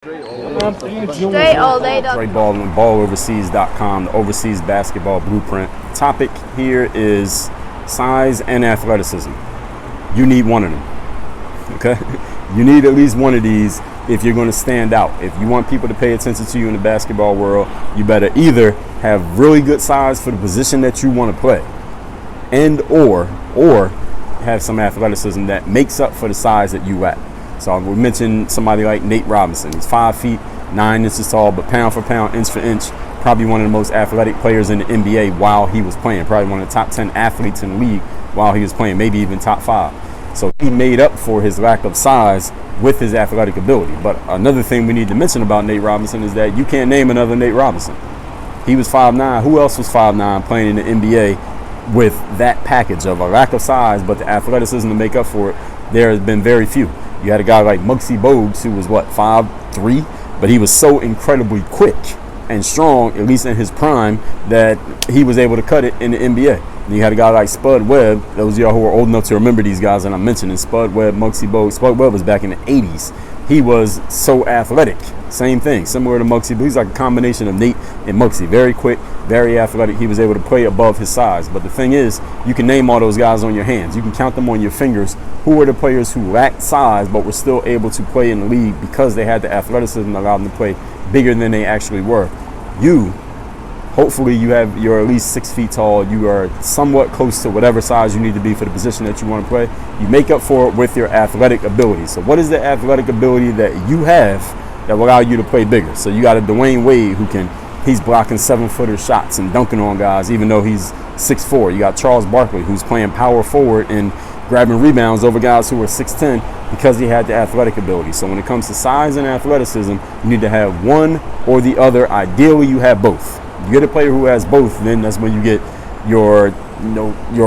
Dre Baldwin, balloverseas.com, the overseas basketball blueprint. Topic here is size and athleticism. You need one of them, okay? You need at least one of these if you're going to stand out. If you want people to pay attention to you in the basketball world, you better either have really good size for the position that you want to play and or have some athleticism that makes up for the size that you lack. So we mentioned somebody like Nate Robinson. He's 5 feet 9 inches tall, but pound for pound, inch for inch, probably one of the most athletic players in the NBA while he was playing. Probably one of the top 10 athletes in the league while he was playing, maybe even top 5. So he made up for his lack of size with his athletic ability. But another thing we need to mention about Nate Robinson is that you can't name another Nate Robinson. He was 5'9". Who else was 5'9" playing in the NBA with that package of a lack of size but the athleticism to make up for it? There has been very few. You had a guy like Muggsy Bogues who was 5'3", but he was so incredibly quick and strong, at least in his prime, that he was able to cut it in the NBA. And you had a guy like Spud Webb. Those of y'all who are old enough to remember these guys that I'm mentioning, Spud Webb, Muggsy Bogues. Spud Webb was back in the 80s. He was so athletic. Same thing, similar to Muggsy Bogues. He's like a combination of Nate and Muggsy. Very quick, very athletic. He was able to play above his size. But the thing is, you can name all those guys on your hands. You can count them on your fingers. Who were the players who lacked size but were still able to play in the league because they had the athleticism that allowed them to play bigger than they actually were? Hopefully you're at least 6 feet tall. You are somewhat close to whatever size you need to be for the position that you want to play. You make up for it with your athletic ability. So what is the athletic ability that you have that will allow you to play bigger? So you got a Dwayne Wade he's blocking 7-footer shots and dunking on guys even though he's 6'4". You got Charles Barkley who's playing power forward and grabbing rebounds over guys who are 6'10" because he had the athletic ability. So when it comes to size and athleticism, you need to have one or the other. Ideally, you have both. You get a player who has both, then that's when you get your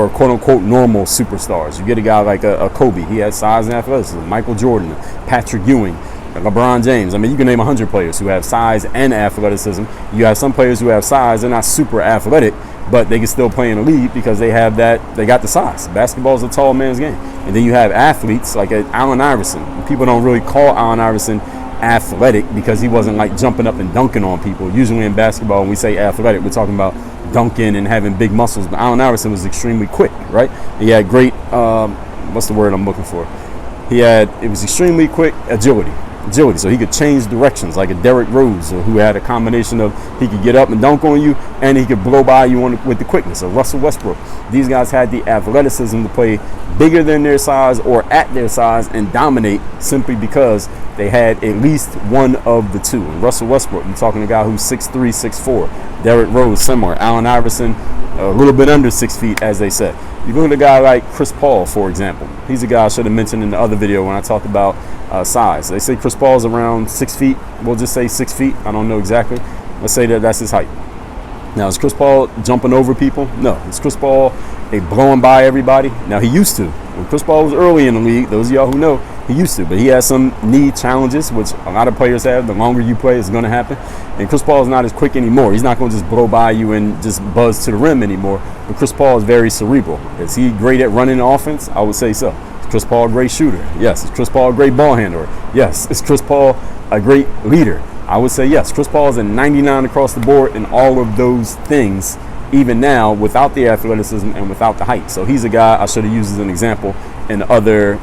quote-unquote normal superstars. You get a guy like a Kobe. He has size and athleticism. Michael Jordan, Patrick Ewing, LeBron James. I mean, you can name 100 players who have size and athleticism. You have some players who have size. They're not super athletic, but they can still play in the league because they got the size. Basketball is a tall man's game. And then you have athletes like Allen Iverson. People don't really call Allen Iverson athletic because he wasn't like jumping up and dunking on people. Usually in basketball, when we say athletic, we're talking about dunking and having big muscles. But Allen Iverson was extremely quick, right? He had great, what's the word I'm looking for? It was extremely quick agility, so he could change directions like a Derrick Rose, who had a combination of he could get up and dunk on you and he could blow by you with the quickness of Russell Westbrook. These guys had the athleticism to play bigger than their size or at their size and dominate simply because they had at least one of the two. And Russell Westbrook, you're talking a guy who's 6'3", 6'4". Derrick Rose, similar. Allen Iverson, a little bit under 6 feet, as they said. You look at a guy like Chris Paul, for example. He's a guy I should have mentioned in the other video when I talked about size. They say Chris Paul is around 6 feet. We'll just say 6 feet. I don't know exactly. Let's say that's his height. Now, is Chris Paul jumping over people? No. Is Chris Paul blowing by everybody? Now, he used to. When Chris Paul was early in the league, those of y'all who know, he used to. But he has some knee challenges, which a lot of players have. The longer you play, it's going to happen. And Chris Paul is not as quick anymore. He's not going to just blow by you and just buzz to the rim anymore. But Chris Paul is very cerebral. Is he great at running the offense? I would say so. Is Chris Paul a great shooter? Yes. Is Chris Paul a great ball handler? Yes. Is Chris Paul a great leader? I would say yes. Chris Paul is a 99 across the board in all of those things, even now, without the athleticism and without the height. So he's a guy I should have used as an example in the other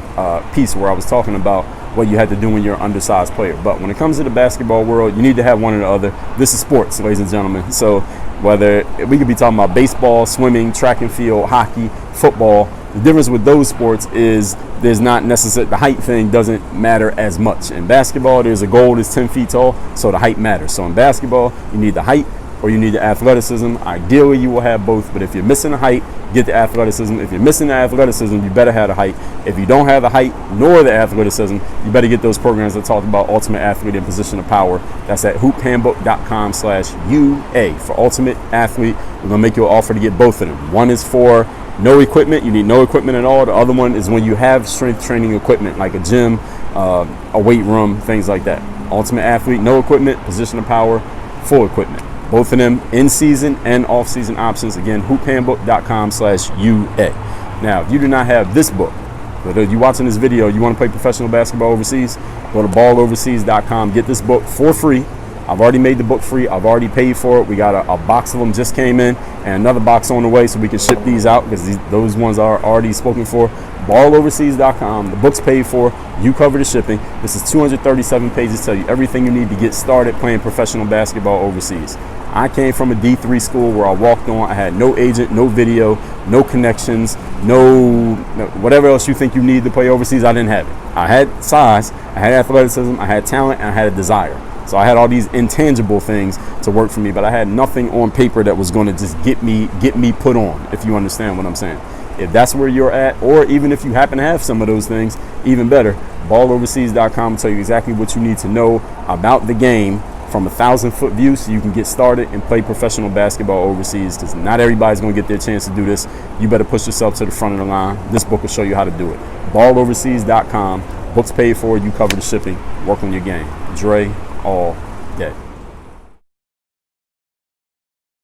piece where I was talking about what you had to do when you're an undersized player. But when it comes to the basketball world, you need to have one or the other. This is sports, ladies and gentlemen. So whether we could be talking about baseball, swimming, track and field, hockey, football, the difference with those sports is there's not necessarily, the height thing doesn't matter as much. In basketball, there's a goal that's 10 feet tall, so the height matters. So in basketball, you need the height or you need the athleticism. Ideally, you will have both, but if you're missing the height, get the athleticism. If you're missing the athleticism, you better have the height. If you don't have the height nor the athleticism, you better get those programs that talk about Ultimate Athlete in Position of Power. That's at hoophandbook.com/UA. For Ultimate Athlete, we're going to make you an offer to get both of them. One is for no equipment. You need no equipment at all. The other one is when you have strength training equipment like a gym, a weight room, things like that. Ultimate Athlete, no equipment. Position of Power, full equipment. Both of them in-season and off-season options. Again, hoophandbook.com/UA. Now, if you do not have this book, But if you're watching this video, you want to play professional basketball overseas, go to balloverseas.com. Get this book for free. I've already made the book free. I've already paid for it. We got a box of them just came in and another box on the way, so we can ship these out because those ones are already spoken for. Balloverseas.com. The book's paid for. You cover the shipping. This is 237 pages. Tell you everything you need to get started playing professional basketball overseas. I came from a D3 school where I walked on. I had no agent, no video, no connections, no whatever else you think you need to play overseas. I didn't have it. I had size, I had athleticism, I had talent, and I had a desire. So I had all these intangible things to work for me, but I had nothing on paper that was going to just get me put on, if you understand what I'm saying. If that's where you're at, or even if you happen to have some of those things, even better, balloverseas.com will tell you exactly what you need to know about the game from 1,000-foot view, so you can get started and play professional basketball overseas, because not everybody's going to get their chance to do this. You better push yourself to the front of the line. This book will show you how to do it. balloverseas.com. Books paid for, you cover the shipping. Work on your game. Dre all day.